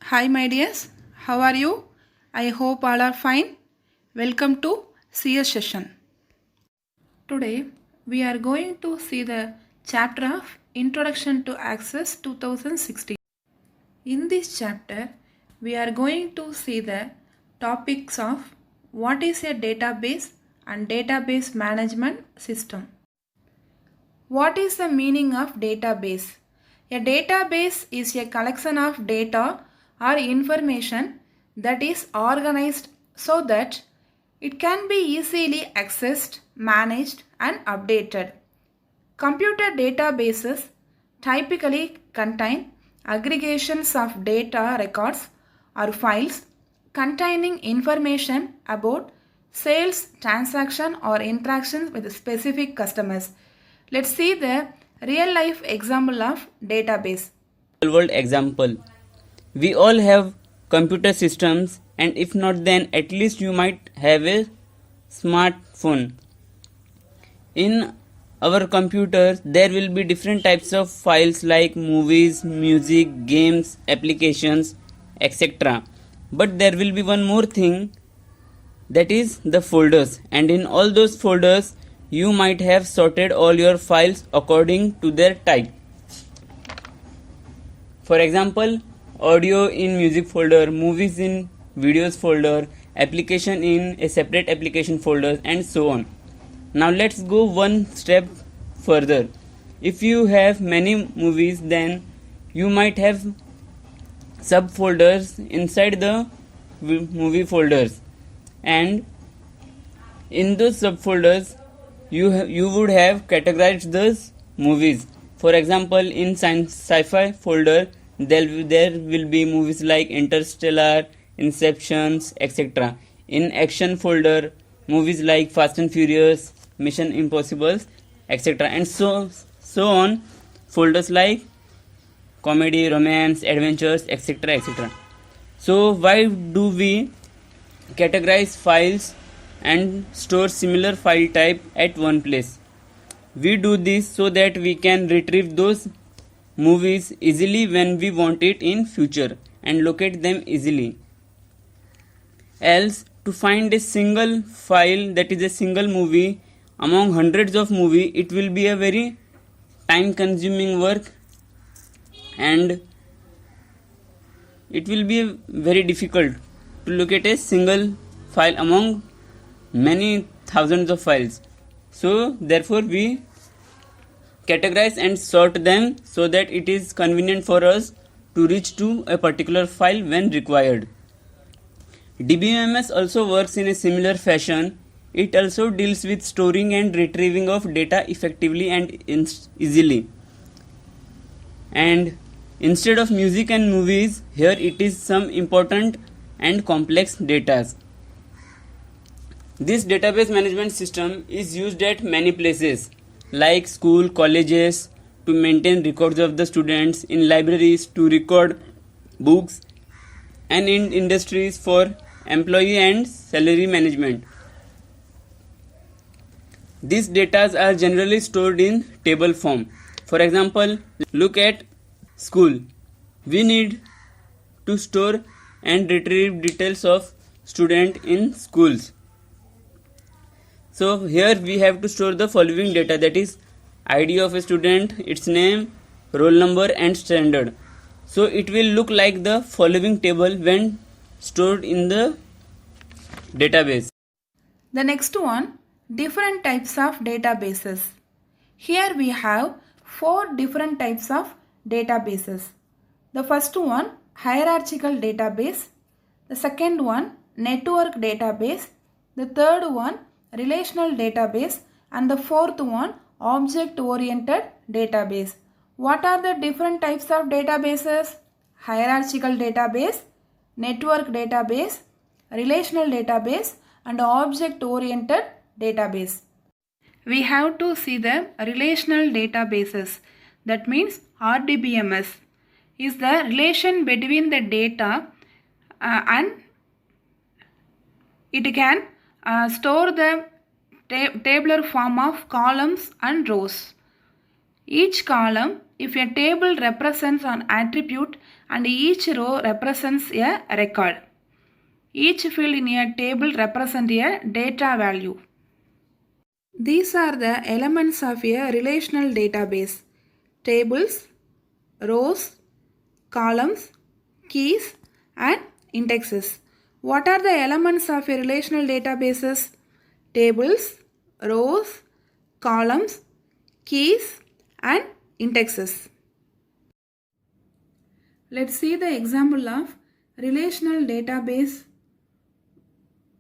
Hi, my dears. How are you? I hope all are fine. Welcome to CS session. Today, we are going to see the chapter of Introduction to Access 2016. In this chapter, we are going to see the topics of what is a database and database management system. What is the meaning of database? A database is a collection of data or information that is organized so that it can be easily accessed, managed, and updated. Computer databases typically contain aggregations of data records or files containing information about sales, transaction, or interactions with specific customers. Let's see the real life example of database. Real world example. We all have computer systems, and if not, then at least you might have a smartphone. In our computers, there will be different types of files like movies, music, games, applications, etc. But there will be one more thing, that is the folders, and in all those folders you might have sorted all your files according to their type. For example, audio in music folder, movies in videos folder, application in a separate application folder, and so on. Now let's go one step further. If you have many movies, then you might have subfolders inside the movie folders, and in those subfolders you would have categorized those movies. For example, in sci-fi folder there will be movies like Interstellar, Inceptions, etc. In action folder, movies like Fast and Furious, Mission Impossible, etc. And so on. Folders like comedy, romance, adventures, etc. etc. So why do we categorize files and store similar file type at one place? We do this so that we can retrieve those movies easily when we want it in future and locate them easily. Else, to find a single file, that is a single movie among hundreds of movies, it will be a very time consuming work, and it will be very difficult to locate a single file among many thousands of files. So therefore we categorize and sort them so that it is convenient for us to reach to a particular file when required. DBMS also works in a similar fashion. It also deals with storing and retrieving of data effectively and easily. And instead of music and movies, here it is some important and complex data. This database management system is used at many places like school, colleges to maintain records of the students, in libraries to record books, and in industries for employee and salary management. These data are generally stored in table form. For example, look at school. We need to store and retrieve details of student in schools. So here we have to store the following data, that is ID of a student, its name, roll number, and standard. So it will look like the following table when stored in the database. The next one, different types of databases. Here we have 4 different types of databases. The first one, hierarchical database. The second one, network database. The third one, relational database. And the fourth one, object-oriented database. What are the different types of databases? Hierarchical database, network database, relational database, and object-oriented database. We have to see the relational databases. That means RDBMS is the relation between the data and it can store the tabular form of columns and rows. Each column if a table represents an attribute and each row represents a record. Each field in a table represents a data value. These are the elements of a relational database: tables, rows, columns, keys, and indexes. What are the elements of a relational databases? Tables, rows, columns, keys, and indexes. Let's see the example of relational database.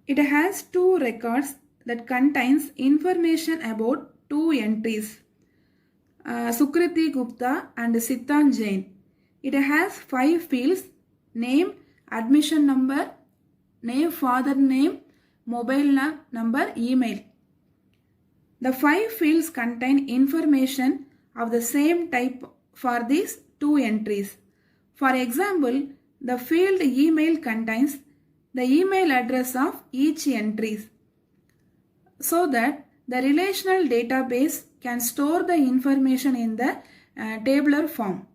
It has two records that contains information about two entries, Sukriti Gupta and Sitan Jain. It has 5 fields: name, admission number, name, father name, mobile number, email. The 5 fields contain information of the same type for these two entries. For example, the field email contains the email address of each entry, so that the relational database can store the information in the tabular form.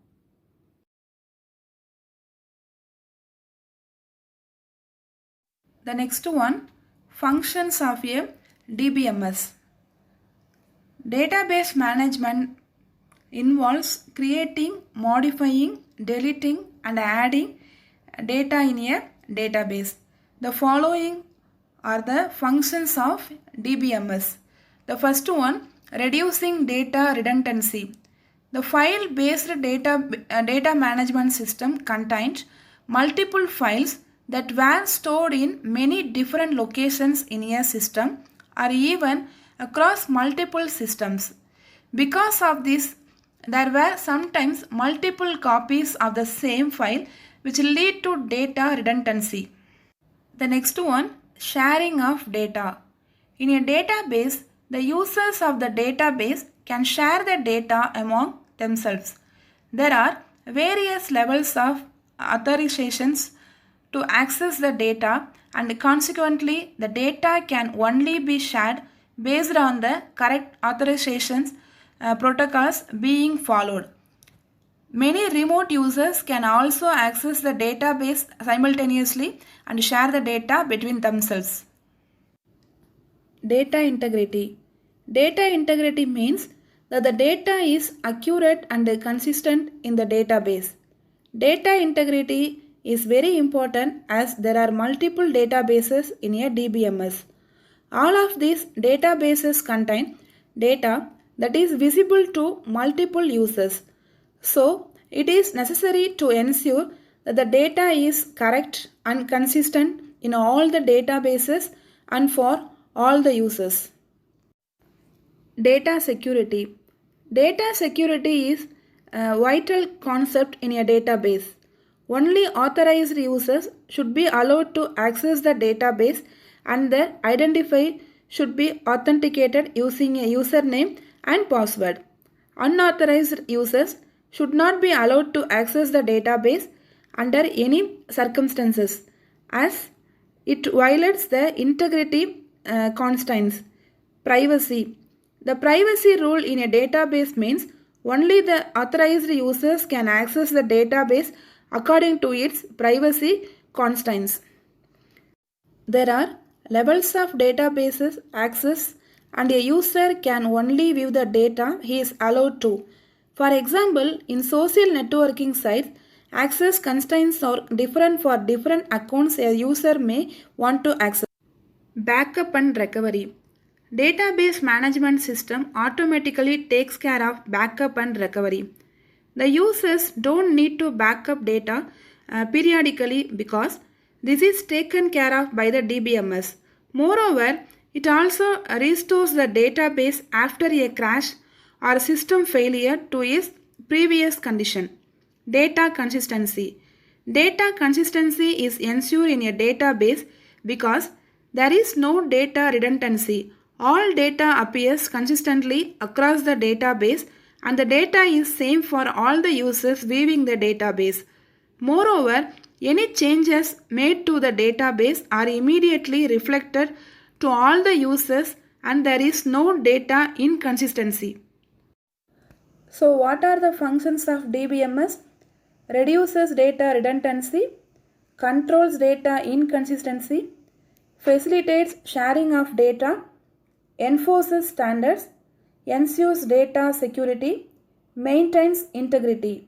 The next one, functions of a DBMS. Database management involves creating, modifying, deleting, and adding data in a database. The following are the functions of DBMS. The first one, reducing data redundancy. The file-based data management system contains multiple files that were stored in many different locations in a system or even across multiple systems. Because of this, there were sometimes multiple copies of the same file, which lead to data redundancy. The next one, sharing of data. In a database, the users of the database can share the data among themselves. There are various levels of authorizations to access the data, and consequently the data can only be shared based on the correct authorizations protocols being followed. Many remote users can also access the database simultaneously and share the data between themselves. Data integrity. Data integrity means that the data is accurate and consistent in the database. Data integrity is very important as there are multiple databases in a DBMS. All of these databases contain data that is visible to multiple users. So, it is necessary to ensure that the data is correct and consistent in all the databases and for all the users. Data security. Data security is a vital concept in a database. Only authorized users should be allowed to access the database, and their identifier should be authenticated using a username and password. Unauthorized users should not be allowed to access the database under any circumstances, as it violates the integrity constraints. Privacy. The privacy rule in a database means only the authorized users can access the database according to its privacy constraints. There are levels of databases access, and a user can only view the data he is allowed to. For example, in social networking sites, access constraints are different for different accounts a user may want to access. Backup and recovery. Database management system automatically takes care of backup and recovery. The users don't need to back up data periodically because this is taken care of by the DBMS. Moreover, it also restores the database after a crash or system failure to its previous condition. Data consistency. Data consistency is ensured in a database because there is no data redundancy. All data appears consistently across the database, and the data is same for all the users viewing the database. Moreover, any changes made to the database are immediately reflected to all the users, and there is no data inconsistency. So, what are the functions of DBMS? Reduces data redundancy, controls data inconsistency, facilitates sharing of data, enforces standards, ensures data security, maintains integrity.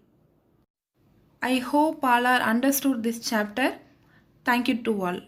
I hope all are understood this chapter. Thank you to all.